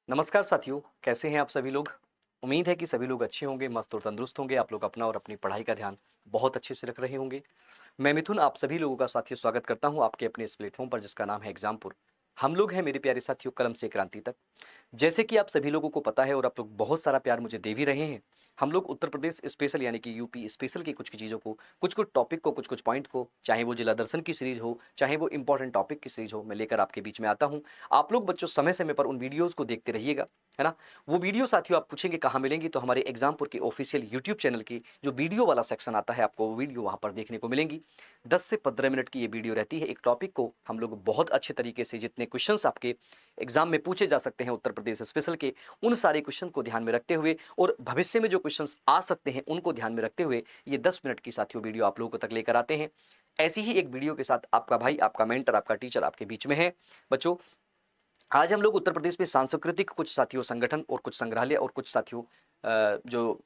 नमस्कार साथियों, कैसे हैं आप सभी लोग? उम्मीद है कि सभी लोग अच्छे होंगे, मस्त और तंदुरुस्त होंगे। आप लोग अपना और अपनी पढ़ाई का ध्यान बहुत अच्छे से रख रहे होंगे। मैं मिथुन आप सभी लोगों का साथियों स्वागत करता हूं आपके अपने इस प्लेटफॉर्म पर जिसका नाम है एग्जामपुर। हम लोग हैं मेरे प्यारे साथियों कलम से क्रांति तक। जैसे कि आप सभी लोगों को पता है और आप लोग बहुत सारा प्यार मुझे दे भी रहे हैं। हम लोग उत्तर प्रदेश स्पेशल यानी कि यूपी स्पेशल की कुछ चीज़ों को, कुछ-कुछ टॉपिक को, कुछ-कुछ पॉइंट को, चाहे वो जिला दर्शन की सीरीज़ हो, चाहे वो इंपॉर्टेंट टॉपिक की सीरीज़ हो, मैं लेकर आपके बीच में आता हूँ। आप लोग बच्चों समय-समय पर उन वीडियोज़ को देखते रहिएगा, है ना? वो वीडियो साथियों आप पूछेंगे कहाँ मिलेंगी, तो हमारे एग्जामपुर के ऑफिशियल यूट्यूब चैनल की जो वीडियो वाला सेक्शन आता है, आपको वो वीडियो वहाँ पर देखने को मिलेंगी। 10 से 15 मिनट की ये वीडियो रहती है। एक टॉपिक को हम लोग बहुत अच्छे तरीके से जितने क्वेश्चंस आपके एग्जाम में पूछे जा सकते हैं उत्तर प्रदेश स्पेशल के, उन सारे क्वेश्चन को ध्यान में रखते हुए और भविष्य में जो क्वेश्चंस आ सकते हैं उनको ध्यान में रखते हुए ये 10 मिनट की साथियों वीडियो आप लोगों को तक लेकर आते हैं। ऐसी ही एक वीडियो के साथ आपका भाई, आपका मेंटर, आपका टीचर आपके बीच में है। बच्चों, आज हम लोग उत्तर प्रदेश में सांस्कृतिक कुछ साथियों संगठन और कुछ संग्रहालय और कुछ साथियों जो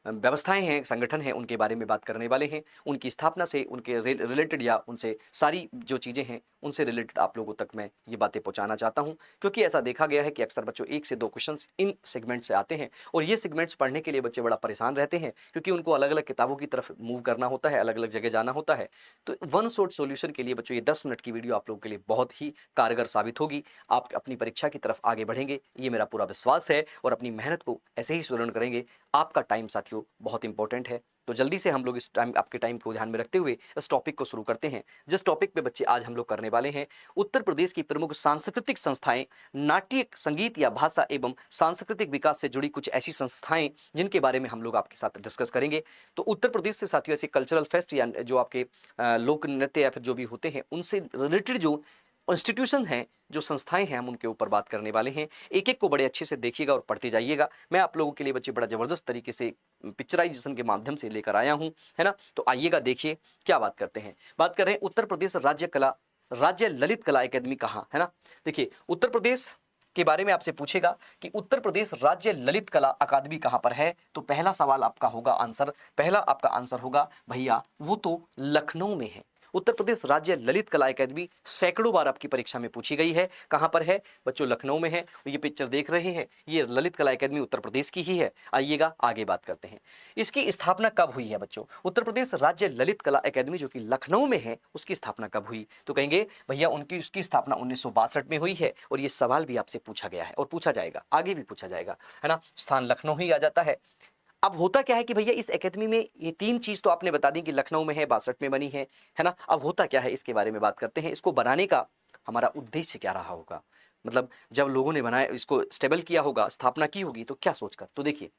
व्यवस्थाएं हैं, संगठन हैं, उनके बारे में बात करने वाले हैं। उनकी स्थापना से उनके रिलेटेड या उनसे सारी जो चीज़ें हैं उनसे रिलेटेड आप लोगों तक मैं ये बातें पहुंचाना चाहता हूं, क्योंकि ऐसा देखा गया है कि अक्सर बच्चों 1 से 2 क्वेश्चंस इन सेगमेंट से आते हैं और ये सेगमेंट्स पढ़ने के लिए बच्चे बड़ा परेशान रहते हैं, क्योंकि उनको अलग अलग किताबों की तरफ मूव करना होता है, अलग अलग जगह जाना होता है। तो वन शॉट सोल्यूशन के लिए बच्चों ये 10 मिनट की वीडियो आप लोगों के लिए बहुत ही कारगर साबित होगी। आप अपनी परीक्षा की तरफ आगे बढ़ेंगे, ये मेरा पूरा विश्वास है, और अपनी मेहनत को ऐसे ही सुदृढ़ करेंगे। आपका टाइम साथियों बहुत इंपॉर्टेंट है, तो जल्दी से हम लोग इस टाइम, आपके टाइम को ध्यान में रखते हुए इस टॉपिक को शुरू करते हैं। जिस टॉपिक पे बच्चे आज हम लोग करने वाले हैं, उत्तर प्रदेश की प्रमुख सांस्कृतिक संस्थाएं, नाट्य, संगीत या भाषा एवं सांस्कृतिक विकास से जुड़ी कुछ ऐसी संस्थाएं जिनके बारे में हम लोग आपके साथ डिस्कस करेंगे। तो उत्तर प्रदेश से साथियों ऐसे कल्चरल फेस्ट या जो आपके लोक नृत्य या फिर जो भी होते हैं उनसे रिलेटेड जो इंस्टीट्यूशन हैं, जो संस्थाएं हैं, हम उनके ऊपर बात करने वाले हैं। एक एक को बड़े अच्छे से देखिएगा और पढ़ते जाइएगा। मैं आप लोगों के लिए बच्चे बड़ा जबरदस्त तरीके से पिक्चराइजेशन के माध्यम से लेकर आया हूं, है ना? तो आइएगा, देखिए क्या बात करते हैं। बात कर रहे हैं उत्तर प्रदेश राज्य ललित कला एकेडमी कहाँ, है ना? देखिए, उत्तर प्रदेश के बारे में आपसे पूछेगा कि उत्तर प्रदेश राज्य ललित कला अकादमी कहाँ पर है, तो पहला सवाल आपका होगा आंसर, पहला आपका आंसर होगा भैया वो तो लखनऊ में है। उत्तर प्रदेश राज्य ललित कला एकेडमी सैकड़ों बार आपकी परीक्षा में पूछी गई है। कहां पर है बच्चों? लखनऊ में है। ये पिक्चर देख रहे हैं, ये ललित कला एकेडमी उत्तर प्रदेश की ही है। आइएगा आगे बात करते हैं। इसकी स्थापना कब हुई है बच्चों? उत्तर प्रदेश राज्य ललित कला एकेडमी जो कि लखनऊ में है, उसकी स्थापना कब हुई? तो कहेंगे भैया उनकी उसकी स्थापना 1962 में हुई है। और ये सवाल भी आपसे पूछा गया है और पूछा जाएगा, आगे भी पूछा जाएगा, है ना? स्थान लखनऊ ही आ जाता है। अब होता क्या है कि भैया इस एकेडमी में ये 3 चीज तो आपने बता दी कि लखनऊ में है, 62 में बनी है ना? अब होता क्या है इसके बारे में बात करते हैं। इसको बनाने का हमारा उद्देश्य क्या रहा होगा, मतलब जब लोगों ने बनाया, इसको स्टेबल किया होगा, स्थापना की होगी, तो क्या सोचकर? तो देखिए,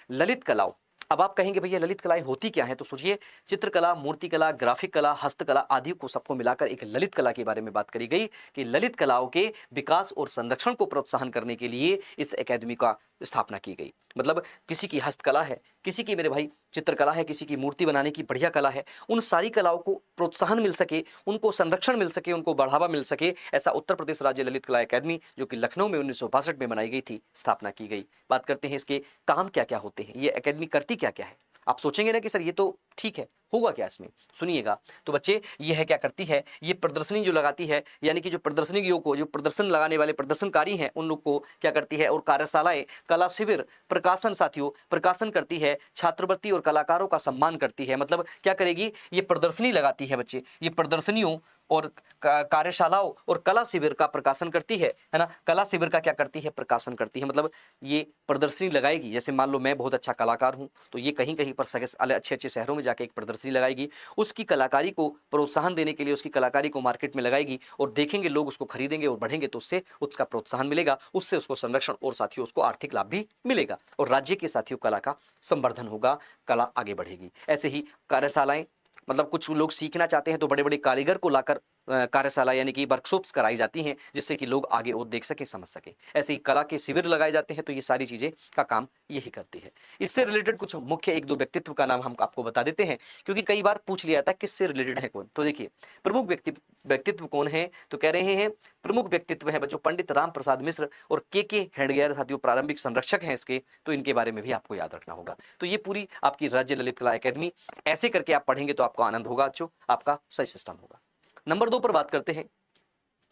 ललित कलाओं, अब आप कहेंगे भैया ललित कलाएं होती क्या है, तो सोचिए, चित्रकला, मूर्तिकला, ग्राफिक कला, हस्तकला आदि को सबको मिलाकर एक ललित कला के बारे में बात करी गई कि ललित कलाओं के विकास और संरक्षण को प्रोत्साहन करने के लिए इस एकेडमी का स्थापना की गई। मतलब किसी की हस्तकला है, किसी की मेरे भाई चित्रकला है, किसी की मूर्ति बनाने की बढ़िया कला है, उन सारी कलाओं को प्रोत्साहन मिल सके, उनको संरक्षण मिल सके, उनको बढ़ावा मिल सके, ऐसा उत्तर प्रदेश राज्य ललित कला एकेडमी जो कि लखनऊ में 1962 में बनाई गई थी, स्थापना की गई। बात करते हैं इसके काम क्या क्या होते हैं, ये एकेडमी करती क्या क्या है। आप सोचेंगे ना कि सर ये तो ठीक है, होगा क्या इसमें? सुनिएगा। तो बच्चे, ये है क्या करती है, ये प्रदर्शनी जो लगाती है, यानी कि जो प्रदर्शनियों को, जो प्रदर्शन लगाने वाले प्रदर्शनकारी हैं उन लोग को क्या करती है, और कार्यशालाएं, कला शिविर, प्रकाशन साथियों, प्रकाशन करती है, छात्रवृत्ति और कलाकारों का सम्मान करती है। मतलब क्या करेगी, ये प्रदर्शनी लगाती है बच्चे, ये प्रदर्शनियों और कार्यशालाओं और कला शिविर का प्रकाशन करती है ना? कला शिविर का क्या करती है, प्रकाशन करती है। मतलब ये प्रदर्शनी लगाएगी, जैसे मान लो मैं बहुत अच्छा कलाकार हूं, तो ये कहीं कहीं पर अच्छे अच्छे शहरों में जाके एक प्रदर्शनी लगाएगी, उसकी कलाकारी को प्रोत्साहन देने के लिए उसकी कलाकारी को मार्केट में लगाएगी, और देखेंगे लोग, उसको खरीदेंगे और बढ़ेंगे, तो उससे उसका प्रोत्साहन मिलेगा, उससे उसको संरक्षण और साथियों उसको आर्थिक लाभ भी मिलेगा, और राज्य के साथियों कला का संवर्धन होगा, कला आगे बढ़ेगी। ऐसे ही कार्यशालाएं, मतलब कुछ लोग सीखना चाहते हैं तो बड़े बड़े कारीगर को लाकर कार्यशाला यानी कि वर्कशॉप्स कराई जाती हैं, जिससे कि लोग आगे और देख सके, समझ सके। ऐसे ही कला के शिविर लगाए जाते हैं, तो ये सारी चीजें का काम यही करती है। इससे रिलेटेड कुछ मुख्य 1-2 व्यक्तित्व का नाम हम आपको बता देते हैं, क्योंकि कई बार पूछ लिया था किससे रिलेटेड है कौन। तो देखिए, प्रमुख व्यक्तित्व कौन है, तो कह रहे हैं प्रमुख व्यक्तित्व है बच्चों पंडित राम प्रसाद मिश्र और के हेडगेयर साथियों प्रारंभिक संरक्षक हैं इसके, तो इनके बारे में भी आपको याद रखना होगा। तो ये पूरी आपकी राज्य ललित कला एकेडमी, ऐसे करके आप पढ़ेंगे तो आपको आनंद होगा बच्चों, आपका सही सिस्टम होगा। नंबर 2 पर बात करते हैं,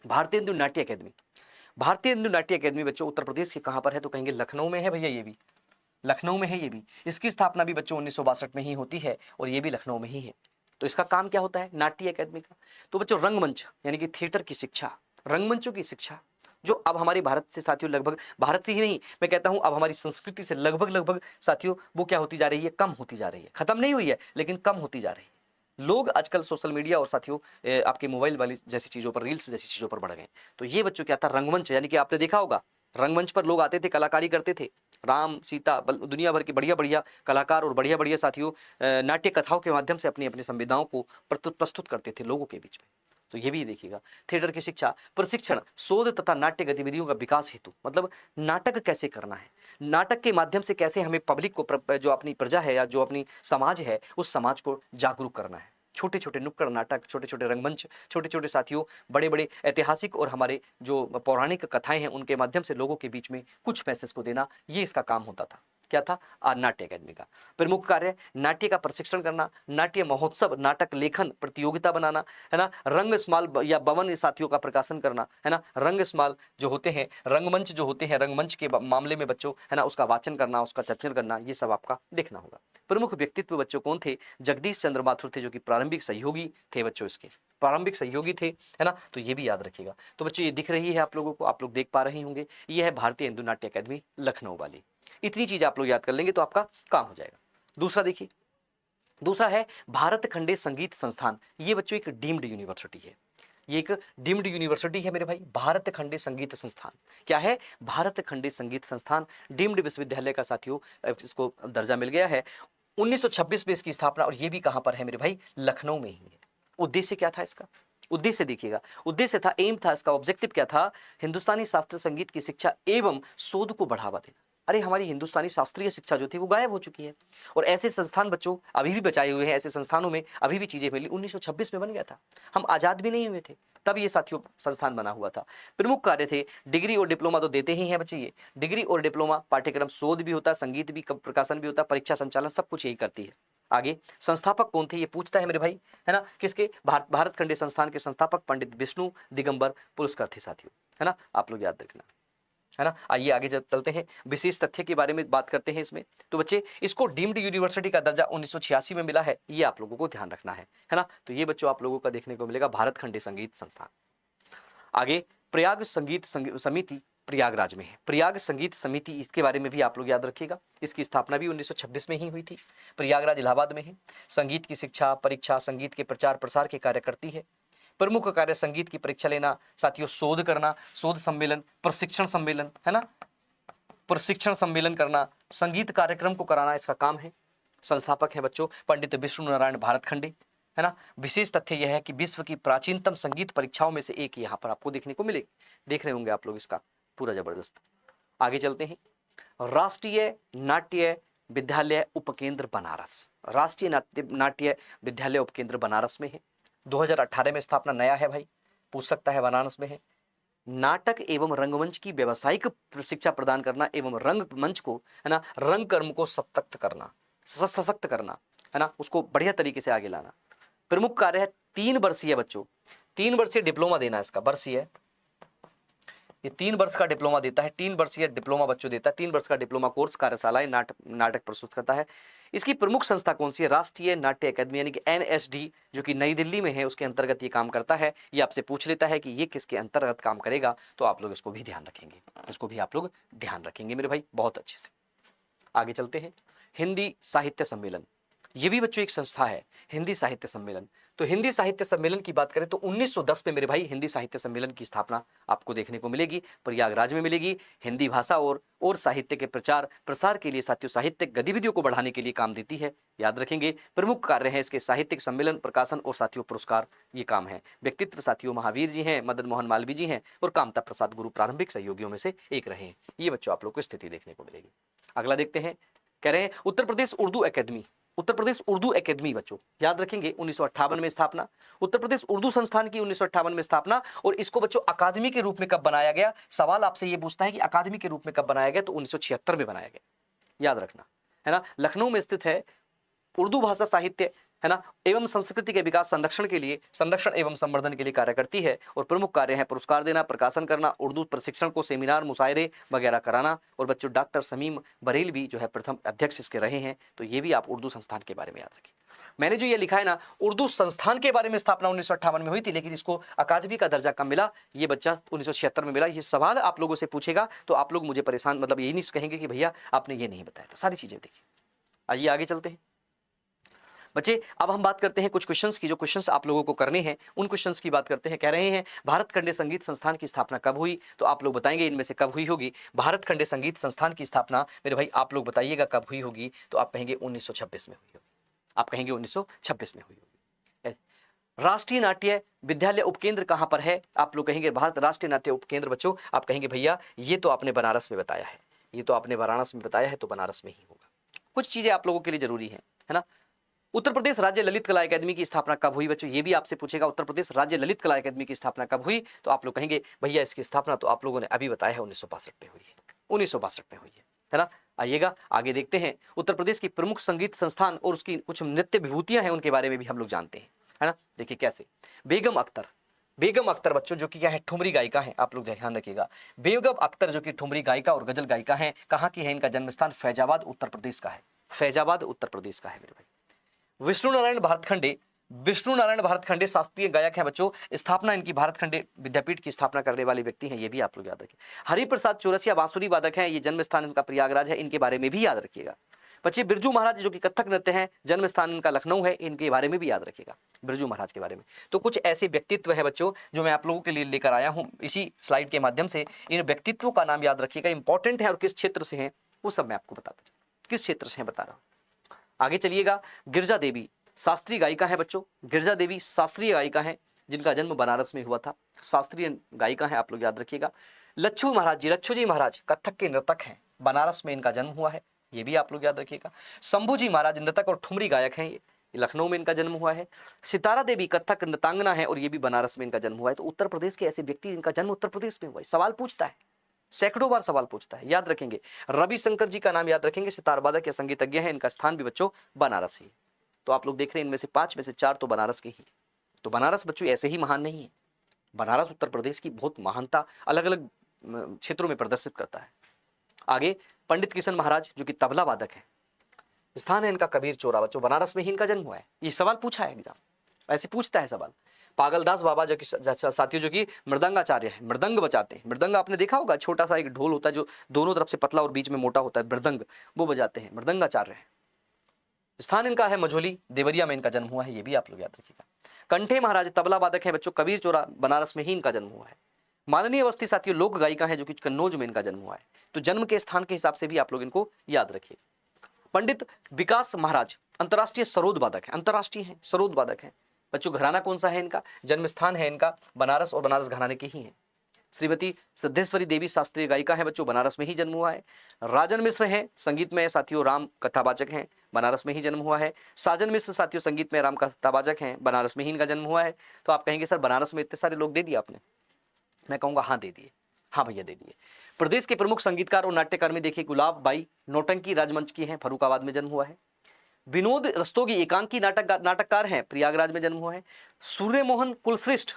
भारतीय हिंदू नाट्य अकेदमी। भारतीय हिंदू नाट्य अकेडमी बच्चों उत्तर प्रदेश के कहाँ पर है, तो कहेंगे लखनऊ में है भैया, ये भी लखनऊ में है ये भी। इसकी स्थापना भी बच्चों 1962 में ही होती है और ये भी लखनऊ में ही है। तो इसका काम क्या होता है नाट्य अकेडमी का, तो बच्चों रंगमंच यानी कि थिएटर की शिक्षा, रंगमंचों की शिक्षा जो अब हमारे भारत से साथियों लगभग, भारत से ही नहीं मैं कहता हूं अब हमारी संस्कृति से लगभग लगभग साथियों वो क्या होती जा रही है, कम होती जा रही है, खत्म नहीं हुई है लेकिन कम होती जा रही है। लोग आजकल सोशल मीडिया और साथियों आपके मोबाइल वाली जैसी चीज़ों पर, रील्स जैसी चीज़ों पर बढ़ गए। तो ये बच्चों क्या था रंगमंच, यानी कि आपने देखा होगा रंगमंच पर लोग आते थे, कलाकारी करते थे, राम सीता दुनिया भर के बढ़िया बढ़िया कलाकार और बढ़िया बढ़िया साथियों नाट्य कथाओं के माध्यम से अपनी अपनी संवेदनाओं को प्रस्तुत करते थे लोगों के बीच में। तो ये भी देखिएगा थिएटर की शिक्षा, प्रशिक्षण, शोध तथा नाट्य गतिविधियों का विकास हेतु, मतलब नाटक कैसे करना है, नाटक के माध्यम से कैसे हमें पब्लिक को, जो अपनी प्रजा है या जो अपनी समाज है उस समाज को जागरूक करना है। छोटे छोटे नुक्कड़ नाटक, छोटे छोटे रंगमंच, छोटे छोटे साथियों बड़े बड़े ऐतिहासिक और हमारे जो पौराणिक कथाएं हैं उनके माध्यम से लोगों के बीच में कुछ मैसेज को देना, ये इसका काम होता था। क्या था नाट्य अकेडमी का प्रमुख कार्य, नाट्य का प्रशिक्षण करना, नाट्य महोत्सव, नाटक लेखन प्रतियोगिता बनाना, है ना, रंग स्माल या भवन साथियों का प्रकाशन करना, है ना, रंग स्माल जो होते हैं, रंगमंच जो होते हैं, रंगमंच के मामले में बच्चों है ना उसका वाचन करना, उसका चर्चन करना, ये सब आपका देखना होगा। प्रमुख व्यक्तित्व बच्चों कौन थे, जगदीश चंद्र माथुर थे जो कि प्रारंभिक सहयोगी थे बच्चों, इसके प्रारंभिक सहयोगी थे, है ना, तो ये भी याद रखिएगा। तो बच्चों ये दिख रही है आप लोगों को, आप लोग देख पा रहे होंगे, ये है भारतीय हिंदू नाट्य अकेडमी लखनऊ वाली। इतनी चीज आप लोग याद कर लेंगे तो आपका काम हो जाएगा। दूसरा देखिए, दूसरा है भारत खंडे संगीत संस्थान। ये बच्चों एक डीम्ड यूनिवर्सिटी है, ये एक डीम्ड यूनिवर्सिटी है मेरे भाई, भारत खंडे संगीत संस्थान। क्या है, भारत खंडे संगीत संस्थान डीम्ड विश्वविद्यालय का साथियों इसको दर्जा मिल गया है। 1926 में इसकी स्थापना, और ये भी कहां पर है मेरे भाई, लखनऊ में ही है। उद्देश्य क्या था इसका, उद्देश्य देखिएगा, उद्देश्य था, एम था इसका, ऑब्जेक्टिव क्या था, हिंदुस्तानी शास्त्रीय संगीत की शिक्षा एवं शोध को बढ़ावा देना। अरे हमारी हिंदुस्तानी शास्त्रीय शिक्षा जो थी वो गायब हो चुकी है और ऐसे संस्थान बच्चों अभी भी बचाए हुए हैं, ऐसे संस्थानों में अभी भी चीजें मिली। 1926 में बन गया था, हम आजाद भी नहीं हुए थे तब ये साथियों संस्थान बना हुआ था। प्रमुख कार्य थे, डिग्री और डिप्लोमा तो देते ही हैं बच्चे, ये डिग्री और डिप्लोमा पाठ्यक्रम, शोध भी होता है, संगीत भी, प्रकाशन भी होता है, परीक्षा संचालन सब कुछ यही करती है। आगे संस्थापक कौन थे ये पूछता है मेरे भाई, है ना, किसके, भारत खंडे संस्थान के संस्थापक पंडित विष्णु दिगंबर पुरस्कार थे साथियों, है ना, आप लोग याद रखना, है ना। आइए आगे चलते हैं, विशेष तथ्य के बारे में बात करते हैं इसमें। तो बच्चे इसको डीम्ड यूनिवर्सिटी का दर्जा 1986 में मिला है, ये आप लोगों को ध्यान रखना है ना। तो ये बच्चों आप लोगों का देखने को मिलेगा भारत खंडे संगीत संस्थान। आगे प्रयाग संगीत समिति प्रयागराज में है, प्रयाग संगीत समिति, इसके बारे में भी आप लोग याद रखिएगा, इसकी स्थापना भी 1926 में ही हुई थी, प्रयागराज इलाहाबाद में है। संगीत की शिक्षा, परीक्षा, संगीत के प्रचार प्रसार के कार्य करती है। प्रमुख कार्य संगीत की परीक्षा लेना साथियों, शोध करना, शोध सम्मेलन, प्रशिक्षण सम्मेलन, है ना, प्रशिक्षण सम्मेलन करना, संगीत कार्यक्रम को कराना इसका काम है। संस्थापक है बच्चों पंडित विष्णु नारायण भारत खंडे, है ना। विशेष तथ्य यह है कि विश्व की प्राचीनतम संगीत परीक्षाओं में से एक यहाँ पर आपको देखने को मिलेगी, देख रहे होंगे आप लोग इसका पूरा जबरदस्त। आगे चलते हैं, राष्ट्रीय नाट्य विद्यालय उपकेंद्र बनारस, राष्ट्रीय नाट्य विद्यालय उपकेंद्र बनारस में है, 2018 में स्थापना, नया है भाई, पूछ सकता है बनारस में है। नाटक एवं रंगमंच की व्यावसायिक शिक्षा प्रदान करना एवं रंगमंच को, है ना, रंग कर्म को सशक्त करना, सशक्त करना, है ना, उसको बढ़िया तरीके से आगे लाना। प्रमुख कार्य है 3 वर्षीय बच्चों, 3 वर्षीय डिप्लोमा देना, इसका वर्षीय, ये 3 वर्ष का डिप्लोमा देता है, 3 वर्षीय डिप्लोमा बच्चों देता है, 3 वर्ष का डिप्लोमा कोर्स, कार्यशालाएं, नाटक प्रस्तुत करता है। इसकी प्रमुख संस्था कौन सी है, राष्ट्रीय नाट्य अकादमी यानी कि एनएसडी, जो कि नई दिल्ली में है, उसके अंतर्गत ये काम करता है। ये आपसे पूछ लेता है कि ये किसके अंतर्गत काम करेगा, तो आप लोग इसको भी ध्यान रखेंगे, इसको भी आप लोग ध्यान रखेंगे मेरे भाई बहुत अच्छे से। आगे चलते हैं, हिंदी साहित्य सम्मेलन, ये भी बच्चों एक संस्था है, हिंदी साहित्य सम्मेलन। तो हिंदी साहित्य सम्मेलन की बात करें तो 1910 में मेरे भाई हिंदी साहित्य सम्मेलन की स्थापना आपको देखने को मिलेगी, प्रयागराज में मिलेगी। हिंदी भाषा और साहित्य के प्रचार प्रसार के लिए साथियों, साहित्यिक गतिविधियों को बढ़ाने के लिए काम देती है, याद रखेंगे। प्रमुख कार्य है इसके साहित्यिक सम्मेलन, प्रकाशन और साथियों पुरस्कार, ये काम है। व्यक्तित्व साथियों महावीर जी हैं, मदन मोहन मालवीय जी हैं और कामता प्रसाद गुरु प्रारंभिक सहयोगियों में से एक रहे हैं। ये बच्चों आप लोग को स्थिति देखने को मिलेगी। अगला देखते हैं, कह रहे हैं उत्तर प्रदेश उर्दू अकेदमी, उत्तर प्रदेश उर्दू अकेदमी बच्चों याद रखेंगे 1958 में स्थापना, उत्तर प्रदेश उर्दू संस्थान की 1958 में स्थापना। और इसको बच्चों अकादमी के रूप में कब बनाया गया, सवाल आपसे ये पूछता है कि अकादमी के रूप में कब बनाया गया, तो 1976 में बनाया गया, याद रखना, है ना। लखनऊ में स्थित है, उर्दू भाषा साहित्य है ना, एवं संस्कृति के विकास संरक्षण के लिए, संरक्षण एवं संवर्धन के लिए कार्य करती है। और प्रमुख कार्य है पुरस्कार देना, प्रकाशन करना, उर्दू प्रशिक्षण को सेमिनार मुशायरे वगैरह कराना। और बच्चों डॉक्टर समीम बरेल भी जो है प्रथम अध्यक्ष इसके रहे हैं। तो ये भी आप उर्दू संस्थान के बारे में याद रखिए। मैंने जो ये लिखा है ना, उर्दू संस्थान के बारे में स्थापना 1958 में हुई थी, लेकिन इसको अकादमी का दर्जा कब मिला, ये बच्चा 1976 में मिला। ये सवाल आप लोगों से पूछेगा तो आप लोग मुझे परेशान, मतलब ये नहीं कहेंगे कि भैया आपने ये नहीं बताया था। सारी चीजें देखिए। आइए आगे चलते हैं बच्चे। अब हम बात करते हैं कुछ क्वेश्चंस की, जो क्वेश्चंस आप लोगों को करने हैं उन क्वेश्चंस की बात करते हैं। कह रहे हैं भारत खंडे संगीत संस्थान की स्थापना कब हुई, तो आप लोग बताएंगे इनमें से कब हुई होगी। भारत खंडे संगीत संस्थान की स्थापना मेरे भाई आप लोग बताइएगा कब हुई होगी, तो आप कहेंगे 1926 में हुई होगी। आप कहेंगे 1926 में हुई होगी। राष्ट्रीय नाट्य विद्यालय उपकेंद्र कहां पर है, आप लोग कहेंगे भारत राष्ट्रीय नाट्य उपकेंद्र। बच्चों आप कहेंगे भैया ये तो आपने बनारस में बताया है, ये तो आपने वाराणसी में बताया है, तो बनारस में ही होगा। कुछ चीजें आप लोगों के लिए जरूरी है ना। उत्तर प्रदेश राज्य ललित कला अकादमी की स्थापना कब हुई बच्चों, ये भी आपसे पूछेगा। उत्तर प्रदेश राज्य ललित कला अकादमी की स्थापना कब हुई, तो आप लोग कहेंगे भैया इसकी स्थापना तो आप लोगों ने अभी बताया है 1962 में हुई है, 1962 में हुई है ना। आइएगा आगे देखते हैं। उत्तर प्रदेश की प्रमुख संगीत संस्थान और उसकी कुछ नृत्य विभूतियां हैं, उनके बारे में भी हम लोग जानते हैं, है ना। देखिए कैसे। बेगम अख्तर, बेगम अख्तर बच्चों जो कि क्या है, ठुमरी गायिका है, आप लोग ध्यान रखिएगा। बेगम अख्तर जो कि ठुमरी गायिका और गजल गायिका है, कहाँ की है, इनका जन्म स्थान फैजाबाद उत्तर प्रदेश का है, फैजाबाद उत्तर प्रदेश का है मेरे भाई। विष्णु नारायण भारतखंडे, विष्णु नारायण भारतखंडे शास्त्रीय गायक हैं बच्चों। स्थापना इनकी भारतखंडे विद्यापीठ की स्थापना करने वाले व्यक्ति हैं, ये भी आप लोग याद रखिए। हरिप्रसाद चौरसिया बांसुरी वादक हैं, ये जन्म स्थान इनका प्रयागराज है, इनके बारे में भी याद रखिएगा। बच्चे बिरजू महाराज जो कि कथक नृत्य हैं, जन्म स्थान इनका लखनऊ है, इनके बारे में भी याद रखिएगा, बिरजू महाराज के बारे में। तो कुछ ऐसे व्यक्तित्व हैं बच्चों जो मैं आप लोगों के लिए लेकर आया हूं इसी स्लाइड के माध्यम से। इन व्यक्तित्वों का नाम याद रखिएगा, इंपॉर्टेंट है, और किस क्षेत्र से हैं वो सब मैं आपको बताता हूं, किस क्षेत्र से हैं बता रहा हूं। आगे चलिएगा। गिरजा देवी शास्त्रीय गायिका है बच्चों, गिरजा देवी शास्त्रीय गायिका है, जिनका जन्म बनारस में हुआ था, शास्त्रीय गायिका है, आप लोग याद रखिएगा। लच्छू महाराज जी, लच्छू जी महाराज कथक के नर्तक हैं, बनारस में इनका जन्म हुआ है, ये भी आप लोग याद रखिएगा। शंभू जी महाराज नर्तक और ठुमरी गायक हैं, लखनऊ में इनका जन्म हुआ है। सितारा देवी कथक नृतांगना है, और ये भी बनारस में इनका जन्म हुआ है। तो उत्तर प्रदेश के ऐसे व्यक्ति जिनका जन्म उत्तर प्रदेश में हुआ है, सवाल पूछता है, सैकड़ों बार सवाल पूछता है, याद रखेंगे। रविशंकर जी का नाम याद रखेंगे, सितार वादक या संगीतज्ञ हैं, इनका स्थान भी बच्चों बनारस ही। तो आप लोग देख रहे हैं इनमें से 5 में से 4 तो बनारस के ही। तो बनारस बच्चों ऐसे ही महान नहीं है, बनारस उत्तर प्रदेश की बहुत महानता अलग अलग क्षेत्रों में प्रदर्शित करता है। आगे पंडित किशन महाराज जो कि तबला वादक है, स्थान है इनका कबीर चौरा, बच्चों बनारस में ही इनका जन्म हुआ है। ये सवाल पूछा है एग्जाम, ऐसे पूछता है सवाल। पागलदास बाबा जो कि साथियों जो कि मृदंगाचार्य है, मृदंग बजाते हैं। मृदंग आपने देखा होगा, छोटा सा एक ढोल होता है जो दोनों तरफ से पतला और बीच में मोटा होता है, मृदंग, वो बजाते हैं, मृदंगाचार्य है। स्थान इनका है मझोली, देवरिया में इनका जन्म हुआ है, ये भी आप लोग याद रखिएगा। कंठे महाराज तबला वादक हैं बच्चों, कबीर चौरा बनारस में ही इनका जन्म हुआ है। माननीय अवस्थी साथियों लोक गायिका है, जो कि कन्नौज में इनका जन्म हुआ है। तो जन्म के स्थान के हिसाब से भी आप लोग इनको याद रखिए। पंडित विकास महाराज अंतर्राष्ट्रीय सरोद वादक है, अंतर्राष्ट्रीय है, सरोद वादक है बच्चों। घराना कौन सा है इनका, जन्म स्थान है इनका बनारस, और बनारस घराने के ही है। श्रीमती सिद्धेश्वरी देवी शास्त्रीय गायिका है बच्चों, बनारस में ही जन्म हुआ है। राजन मिश्र हैं संगीत में साथियों राम कथावाचक हैं, बनारस में ही जन्म हुआ है। साजन मिश्र साथियों संगीत में राम कथावाचक हैं, बनारस में ही इनका जन्म हुआ है। तो आप कहेंगे सर बनारस में इतने सारे लोग दे दिए आपने, मैं कहूँगा हाँ दे दिए, हाँ भैया दे दिए। प्रदेश के प्रमुख संगीतकार और नाट्यकार में देखिए गुलाब बाई नौटंकी राजमंच की हैं, फर्रुखाबाद में जन्म हुआ है। विनोद रस्तोगी एकांकी नाटककार हैं, प्रयागराज में जन्म हुआ है। सूर्य मोहन कुलश्रेष्ठ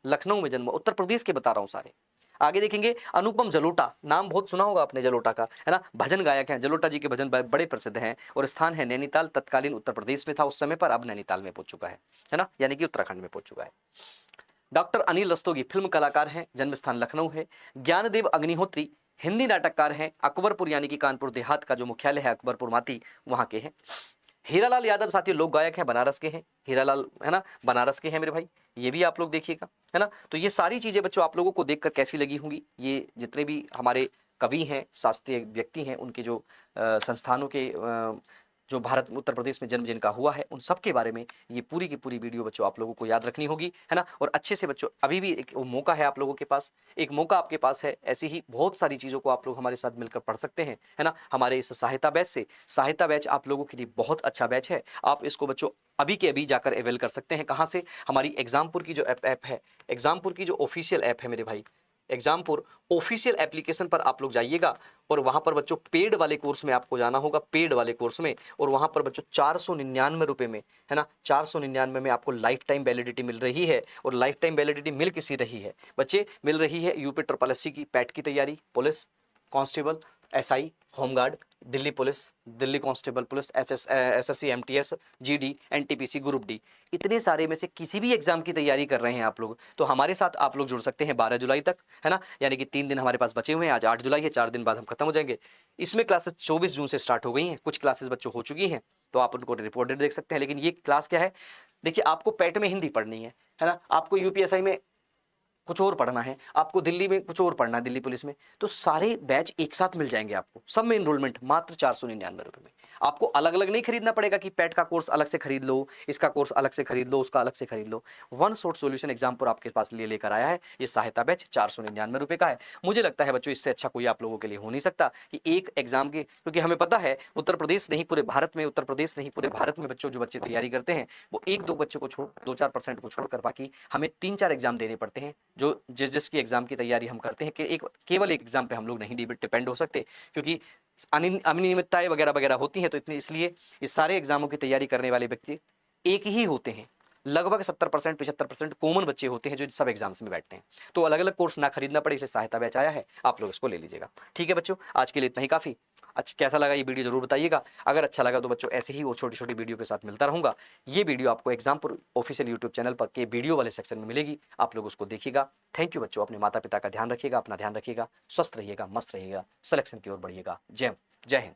लखनऊ में जन्म, उत्तर प्रदेश के बता रहा हूं सारे। आगे देखेंगे अनुपम जलोटा, नाम बहुत सुना होगा आपने जलोटा का, है ना, भजन गायक हैं। जलोटा जी के भजन बड़े प्रसिद्ध हैं, और स्थान है नैनीताल, तत्कालीन उत्तर प्रदेश में था उस समय पर, अब नैनीताल में पहुंच चुका है ना, यानी कि उत्तराखंड में पहुंच चुका है। डॉक्टर अनिल रस्तोगी फिल्म कलाकार हैं, जन्म स्थान लखनऊ है। ज्ञानदेव अग्निहोत्री हिंदी नाटककार हैं, अकबरपुर यानी कि कानपुर देहात का जो मुख्यालय है अकबरपुर माती, वहां के हैं। हीरालाल यादव साथियों लोक गायक हैं, बनारस के हैं, हीरालाल है ना, बनारस के हैं मेरे भाई, ये भी आप लोग देखिएगा, है ना। तो ये सारी चीजें बच्चों आप लोगों को देखकर कैसी लगी होंगी, ये जितने भी हमारे कवि हैं, शास्त्रीय व्यक्ति हैं, उनके जो संस्थानों के जो भारत उत्तर प्रदेश में जन्म जिनका हुआ है, उन सब के बारे में ये पूरी की पूरी वीडियो बच्चों आप लोगों को याद रखनी होगी, है ना। और अच्छे से बच्चों अभी भी एक मौका है आप लोगों के पास, एक मौका आपके पास है, ऐसी ही बहुत सारी चीज़ों को आप लोग हमारे साथ मिलकर पढ़ सकते हैं, है ना। हमारे इस सहायता बैच से, सहायता बैच आप लोगों के लिए बहुत अच्छा बैच है, आप इसको बच्चों अभी के अभी जाकर अवेल कर सकते हैं। कहाँ से, हमारी एग्जामपुर की जो ऐप है, एग्जामपुर की जो ऑफिशियल ऐप है मेरे भाई, एग्जामपुर ऑफिशियल एप्लीकेशन पर आप लोग जाइएगा और वहाँ पर बच्चों पेड वाले कोर्स में आपको जाना होगा, पेड वाले कोर्स में, और वहाँ पर बच्चों 499 रुपये में, है ना, 499 में आपको लाइफ टाइम वैलिडिटी मिल रही है। और लाइफ टाइम वैलिडिटी मिल किसी रही है बच्चे, मिल रही है यूपी ट्रिपल एससी की पैट की तैयारी, police constable, SI, home guard, Delhi police, Delhi constable police, SSC, MTS, GD, NTPC, group D, इतने सारे में से किसी भी एग्जाम की तैयारी कर रहे हैं आप लोग, तो हमारे साथ आप लोग जुड़ सकते हैं 12 जुलाई तक, है ना, यानी कि 3 दिन हमारे पास बचे हुए हैं। आज 8 जुलाई है, 4 दिन बाद हम खत्म हो जाएंगे। इसमें क्लासेस 24 जून से स्टार्ट हो गई हैं, कुछ क्लासेस बच्चों हो चुकी हैं, तो आप उनको रिपोर्टेड देख सकते हैं। लेकिन ये क्लास क्या है, देखिए आपको पैट में हिंदी पढ़नी है ना, आपको यूपीएसआई में कुछ और पढ़ना है, आपको दिल्ली में कुछ और पढ़ना है, दिल्ली पुलिस में, तो सारे बैच एक साथ मिल जाएंगे आपको, सब में इनरोलमेंट मात्र 499 रुपये में। आपको अलग अलग नहीं खरीदना पड़ेगा कि पैट का कोर्स अलग से खरीद लो, इसका कोर्स अलग से खरीद लो, उसका अलग से खरीद लो। वन शॉट सॉल्यूशन एग्जामपुर आपके पास लेकर आया है ये सहायता बैच, 499 रुपये का है। मुझे लगता है बच्चों इससे अच्छा कोई आप लोगों के लिए हो नहीं सकता कि एक एग्जाम के, क्योंकि हमें पता है उत्तर प्रदेश नहीं पूरे भारत में, उत्तर प्रदेश नहीं पूरे भारत में बच्चों जो बच्चे तैयारी करते हैं वो 1-2 बच्चों को छोड़, 2-4% को छोड़कर बाकी हमें 3-4 एग्जाम देने पड़ते हैं। जो जिसकी एग्जाम की तैयारी हम करते हैं कि केवल एक एग्जाम पे हम लोग नहीं डिपेंड हो सकते, क्योंकि अनियमितताएं वगैरह वगैरह होती हैं, तो इतनी इसलिए इस सारे एग्जामों की तैयारी करने वाले व्यक्ति एक ही होते हैं। लगभग 70% 75% कॉमन बच्चे होते हैं जो सब एग्जाम्स में बैठते हैं। तो अलग अलग कोर्स ना खरीदना पड़े, इसलिए सहायता बैच आया है, आप लोग इसको ले लीजिएगा। ठीक है बच्चों, आज के लिए इतना ही काफ़ी। अच्छा कैसा लगा ये वीडियो जरूर बताइएगा। अगर अच्छा लगा तो बच्चों ऐसे ही और छोटी छोटी वीडियो के साथ मिलता रहूँगा। ये वीडियो आपको एग्जामपुर ऑफिशियल यूट्यूब चैनल पर के वीडियो वाले सेक्शन में मिलेगी, आप लोग उसको देखिएगा। थैंक यू बच्चों, अपने माता पिता का ध्यान रखिएगा, अपना ध्यान रखिएगा, स्वस्थ रहिएगा, मस्त रहिएगा, सिलेक्शन की ओर बढ़िएगा। जय हिंद।